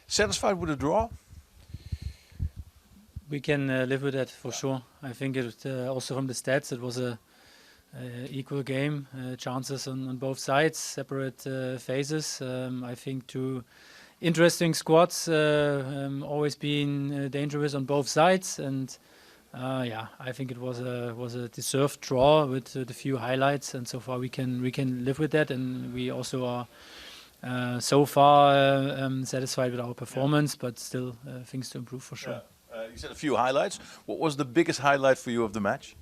Satisfied with the draw? We can live with that for sure. I think it also from the stats, it was a equal game, chances on both sides, separate phases. I think two interesting squads, always been dangerous on both sides, and yeah, I think it was a deserved draw with the few highlights, and so far we can live with that, and we also are so far satisfied with our performance, but still things to improve for sure. Yeah. You said a few highlights. What was the biggest highlight for you of the match?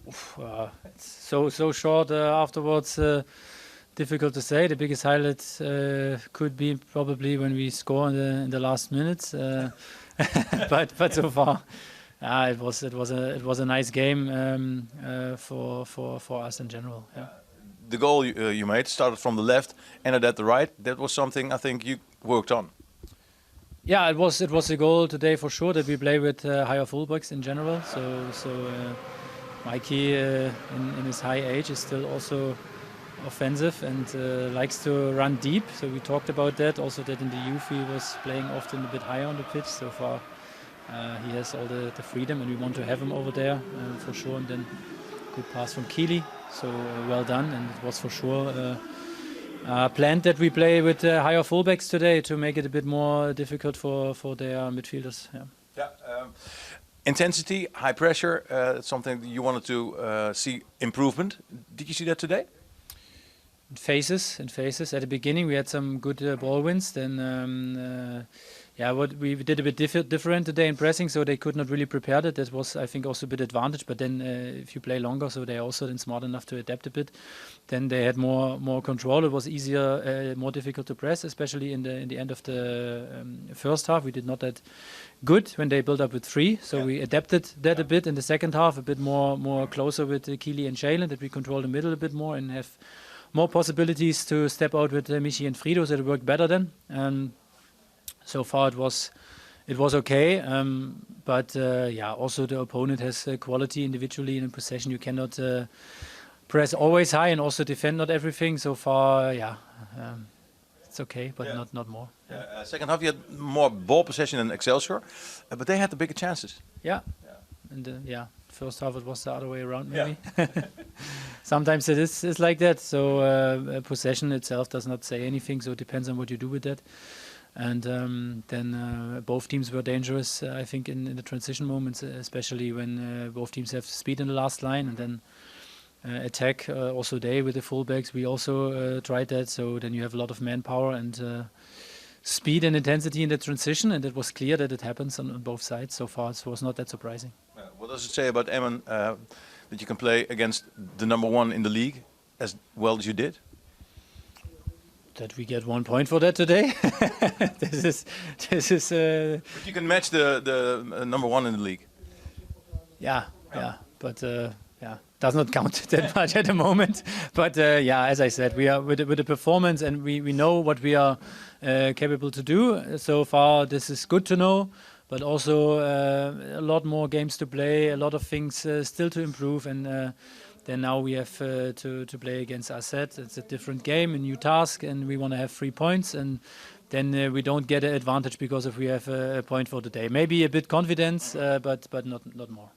It's so short afterwards. Difficult to say. The biggest highlight could be probably when we score in the last minutes. But so far, it was a nice game for us in general. Yeah. The goal you made started from the left, ended at the right. That was something I think you worked on. Yeah, it was a goal today for sure that we play with higher fullbacks in general. So Mikey in his high age is still also offensive and likes to run deep. So we talked about that. Also that in the youth he was playing often a bit higher on the pitch. So far he has all the freedom, and we want to have him over there for sure. And then good pass from Keely. So well done, and it was for sure planned that we play with higher fullbacks today to make it a bit more difficult for their midfielders. Yeah. Yeah. Intensity, high pressure, it's something that you wanted to see improvement. Did you see that today? In phases. At the beginning we had some good ball wins. Then yeah, what we did a bit different today in pressing, so they could not really prepare that. That was, I think, also a bit advantage. But then if you play longer, so they also then smart enough to adapt a bit. Then they had more control. It was easier, more difficult to press, especially in the end of the first half. We did not that good when they built up with 3. So yeah, we adapted that a bit in the second half, a bit more closer with Keely and Shailen, that we control the middle a bit more and have more possibilities to step out with Michi and Frido. So it worked better then. So far it was okay, but yeah, also the opponent has quality individually and in possession. You cannot press always high and also defend not everything. So far, yeah, it's okay, but yeah, not more. Yeah. Second half you had more ball possession than Excelsior, but they had the bigger chances. Yeah, and yeah, first half it was the other way around maybe. Yeah. Sometimes it's like that. So possession itself does not say anything. So it depends on what you do with that. And then both teams were dangerous, I think, in the transition moments, especially when both teams have speed in the last line and then attack. Also they with the fullbacks, we also tried that. So then you have a lot of manpower and speed and intensity in the transition, and it was clear that it happens on both sides. So far it was not that surprising. What does it say about Emmen that you can play against the #1 in the league as well as you did? That we get 1 point for that today. This is. But you can match the #1 in the league. Yeah, but yeah, does not count that much at the moment. But yeah, as I said, we are with the performance, and we know what we are capable to do. So far, this is good to know. But also a lot more games to play, a lot of things still to improve, and. Then now we have to play against Asset. It's a different game, a new task, and we want to have 3 points. And then we don't get an advantage because if we have a point for the day. Maybe a bit confidence, but not more.